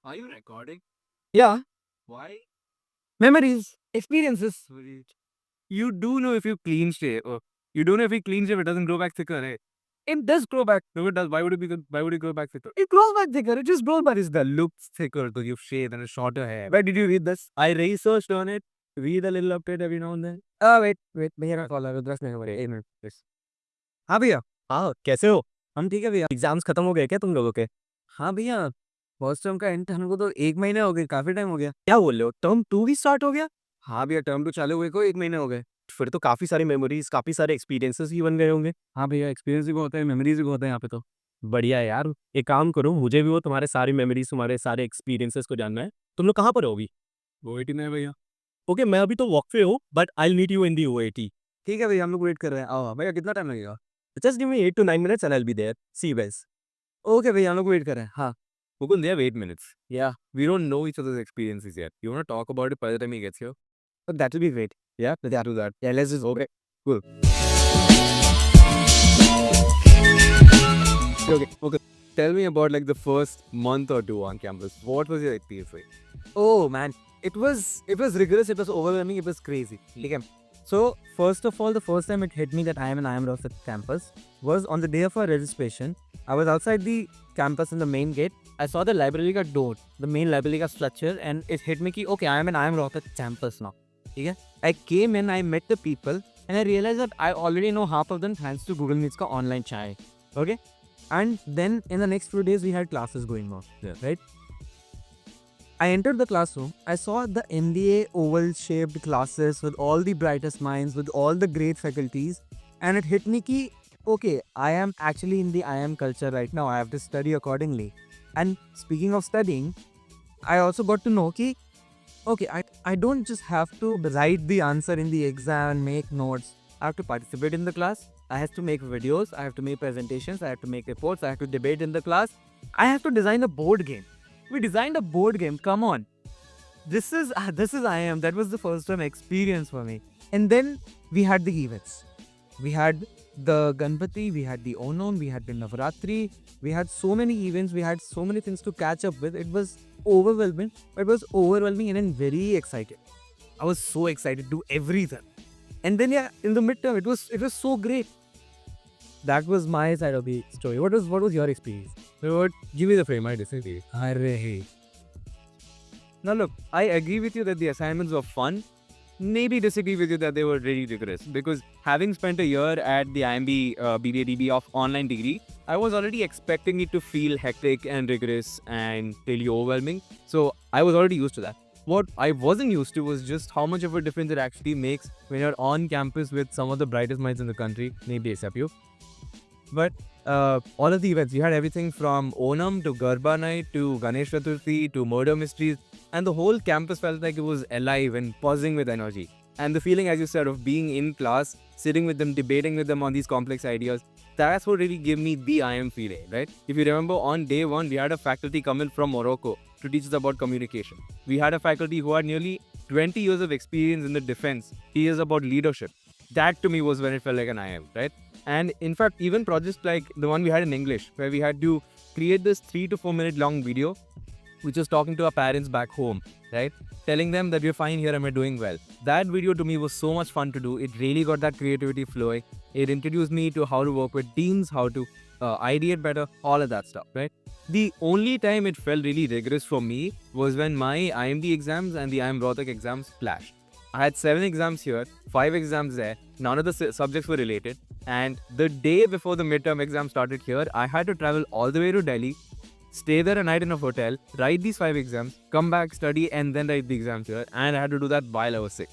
Are you recording? Yeah, Why? memories, experiences. You do know if you clean shave, you don't know if you clean shave, it doesn't grow back thicker, right? It does grow back. No, it does. Why would it be? Why would it grow back thicker? It grows back thicker. It just grows back. Is the looks thicker, so you've shaved and a shorter hair. Where did you read this? I researched on it. Read a little update every now and then. Wait. भैया का call आ रहा है, रुद्राक्ष नहीं हो रही, एक minute please. हाँ भैया। हाँ, कैसे हो? हम ठीक है भैया। एग्जाम्स खत्म हो गए क्या तुम लोगों के? हाँ भैया, फर्स्ट टर्म का एंड हमको तो 1 महीने हो गए, काफी टाइम हो गया। क्या बोल रहे हो? टर्म 2 भी स्टार्ट हो गया? हाँ भैया, टर्म 2 चालू हुए को 1 महीने हो गए। फिर तो काफी सारी मेमोरीज, काफी सारे एक्सपीरियंसेस ही बन गए होंगे। हाँ भैया, एक्सपीरियंस भी बहुत है, मेमोरीज भी बहुत है यहाँ पे तो। बढ़िया है यार। एक काम करो, मुझे भी वो तुम्हारे सारी मेमोरीज, तुम्हारे सारे एक्सपीरियंसेस को जानना है। तुम लोग कहाँ पर हो अभी? OIT में है भैया। ओके, मैं अभी तो वॉक पे हूँ, but I will meet you in the OAT. ठीक है भैया, हम लोग वेट कर रहे हैं। आओ भैया, कितना टाइम लगेगा? Just give me 8 to 9 minutes and I'll be there. See you guys. Okay भैया, हम लोग वेट कर रहे हैं। हाँ। Mukund, they have 8 minutes. Yeah, We don't know each other's experiences yet. You want to talk about it by the time he gets here? so that will be great. Yeah, let's do that. Yeah, let's just Okay, cool. Okay. Tell me about like the first month or two on campus. What was your experience like? Oh man, it was rigorous, it was overwhelming, it was crazy. Okay. So first of all, the first time it hit me that I am an IIM Ross at campus was on the day of our registration. I was outside the campus in the main gate. I saw the library ka door, the main library ka structure, and it hit me ki okay, I am an IIM Ross at campus now. Okay. I came in, I met the people, and I realized that I already know half of them thanks to Google Meets ka online chai. Okay. And then in the next few days we had classes going on. Yeah. Right. I entered the classroom. I saw the MBA oval shaped classes with all the brightest minds, with all the great faculties, and it hit me ki, okay, I am actually in the IIM culture right now. I have to study accordingly. And speaking of studying, I also got to know ki, okay, I don't just have to write the answer in the exam and make notes. I have to participate in the class. I have to make videos. I have to make presentations. I have to make reports. I have to debate in the class. I have to design a board game. We designed a board game. Come on. This is IIM. That was the first time experience for me. And then we had the events. We had the Ganpati, we had the Onam, we had the Navaratri. We had so many events. We had so many things to catch up with. It was overwhelming. It was overwhelming and then very excited. I was so excited to do everything. And then yeah, in the midterm, it was so great. That was my side of the story. What was your experience? So, give me the frame. I disagree. Arre. Now, look, I agree with you that the assignments were fun. Maybe disagree with you that they were really rigorous because having spent a year at the IMB BBADB of online degree, I was already expecting it to feel hectic and rigorous and really overwhelming. So I was already used to that. What I wasn't used to was just how much of a difference it actually makes when you're on campus with some of the brightest minds in the country, maybe except you. But all of the events, we had everything from Onam to Garba night to Ganesh Chaturthi to murder mysteries, and the whole campus felt like it was alive and buzzing with energy. And the feeling, as you said, of being in class, sitting with them, debating with them on these complex ideas, that's what really gave me the IM feeling, right? If you remember, on day one, we had a faculty come in from Morocco to teach us about communication. We had a faculty who had nearly 20 years of experience in the defense. He is about leadership. That to me was when it felt like an IM, right? And in fact, even projects like the one we had in English, where we had to create this 3 to 4 minute long video, which was talking to our parents back home, right? Telling them that we're fine here and we're doing well. That video to me was so much fun to do. It really got that creativity flowing. It introduced me to how to work with teams, how to ideate better, all of that stuff, right? The only time it felt really rigorous for me was when my IMD exams and the IIM Rohtak exams clashed. I had 7 exams here, 5 exams there. None of the subjects were related. And the day before the midterm exam started here, I had to travel all the way to Delhi, stay there a night in a hotel, write these 5 exams, come back, study, and then write the exams here. And I had to do that while I was sick.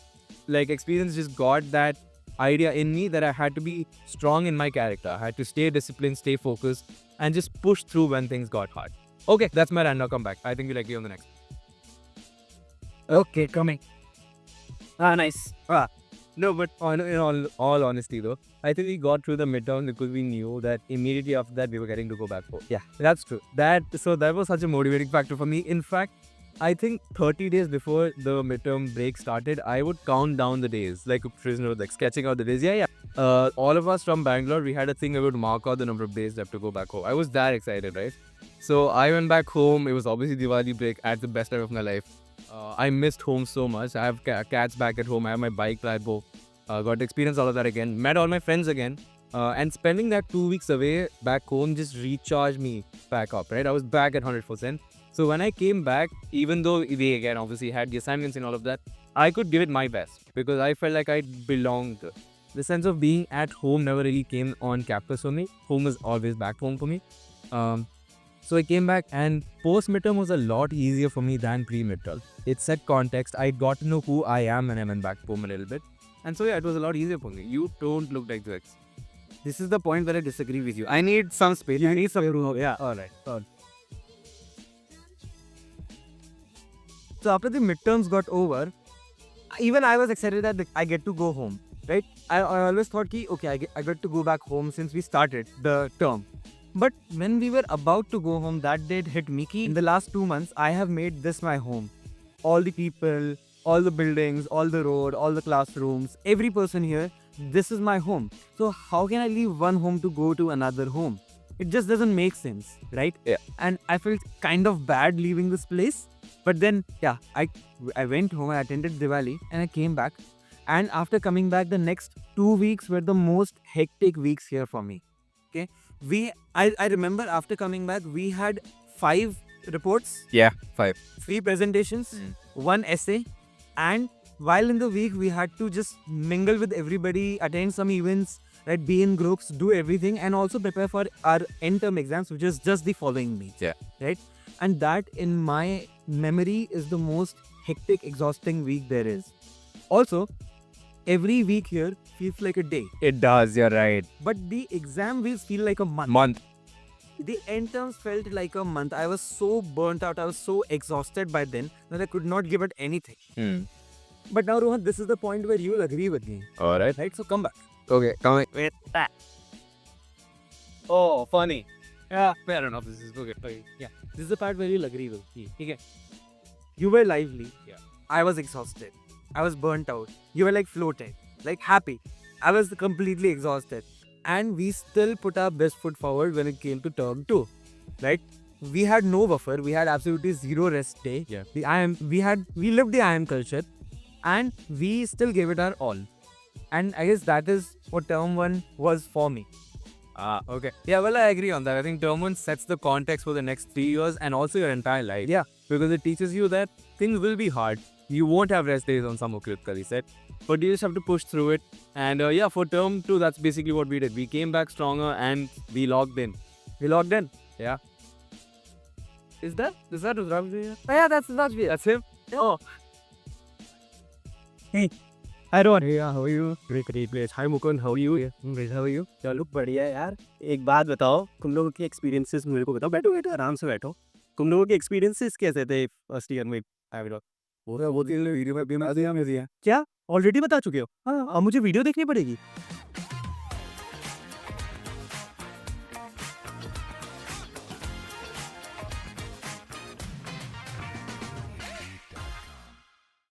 Like, experience just got that idea in me that I had to be strong in my character. I had to stay disciplined, stay focused, and just push through when things got hard. Okay, that's my rant. Now come back. I think we'll agree on the next. Okay, coming. Nice. No, but in all honesty though, I think we got through the midterm because we knew that immediately after that we were getting to go back home. Yeah, that's true. That was such a motivating factor for me. In fact, I think 30 days before the midterm break started, I would count down the days like a prisoner, like sketching out the days. Yeah. All of us from Bangalore, we had a thing we would mark out the number of days left to go back home. I was that excited, right? So I went back home. It was obviously Diwali break at the best time of my life. I missed home so much. I have cats back at home. I have my bike Tribo. Got to experience all of that again. Met all my friends again. And spending that 2 weeks away back home just recharged me back up, right? I was back at 100%. So when I came back, even though we again obviously had the assignments and all of that, I could give it my best because I felt like I belonged. The sense of being at home never really came on campus for me. Home was always back home for me. So I came back, and post midterm was a lot easier for me than pre midterm. It set context. I got to know who I am when I went back home a little bit. And so yeah, it was a lot easier for me. You don't look like this. This is the point where I disagree with you. I need some space. I need some room. Yeah. Alright. So after the midterms got over, even I was excited that I get to go home, right? I always thought ki, okay, I got to go back home since we started the term. But when we were about to go home, that day it hit me ki in the last 2 months, I have made this my home. All the people, all the buildings, all the road, all the classrooms, every person here, this is my home. So how can I leave one home to go to another home? It just doesn't make sense, right? Yeah. And I felt kind of bad leaving this place. But then, yeah, I went home, I attended Diwali, and I came back. And after coming back, the next 2 weeks were the most hectic weeks here for me. Okay, I remember after coming back, we had 5 reports, Yeah, 5. 3 presentations, 1 essay, and while in the week we had to just mingle with everybody, attend some events, right, be in groups, do everything, and also prepare for our end term exams, which is just the following week. Yeah. Right, and that in my memory is the most hectic, exhausting week there is. Also, every week here feels like a day, It does, you're right. but the exam weeks feel like a month. Month. The end terms felt like a month. I was so burnt out, I was so exhausted by then that I could not give it anything. But now, Rohan, this is the point where you will agree with me, Alright. right? So come back. Okay, come With that. Oh, funny. Yeah, fair enough. This is okay. Yeah, this is the part where you'll agree with me. Okay. You were lively. Yeah. I was exhausted. I was burnt out. You were like floating, like happy. I was completely exhausted. And we still put our best foot forward when it came to term 2, right? We had no buffer. We had absolutely zero rest day. Yeah. We lived the IM culture, and we still gave it our all. And I guess that is what term 1 was for me. Okay. Yeah, well, I agree on that. I think term 1 sets the context for the next 3 years and also your entire life. Yeah. Because it teaches you that things will be hard. You won't have rest days on some Kari set. But you just have to push through it. And yeah, for term 2, that's basically what we did. We came back stronger and we logged in. We logged in. Yeah. Is that Rudraksh? Oh, yeah, that's me. That's him? Oh. Hi Rohan. Hey, how are you? Great place. Hi Mukund. How are you? How are you? चलो बढ़िया है यार. एक बात बताओ, तुम लोगों के एक्सपीरियंसेस मेरे को बताओ. बैठो आराम से बैठो. तुम लोगों के एक्सपीरियंसेस कैसे थे फर्स्ट ईयर में? वो वीडियो में भी मैं दिया क्या ऑलरेडी बता चुके हो? हाँ, अब मुझे वीडियो देखनी पड़ेगी.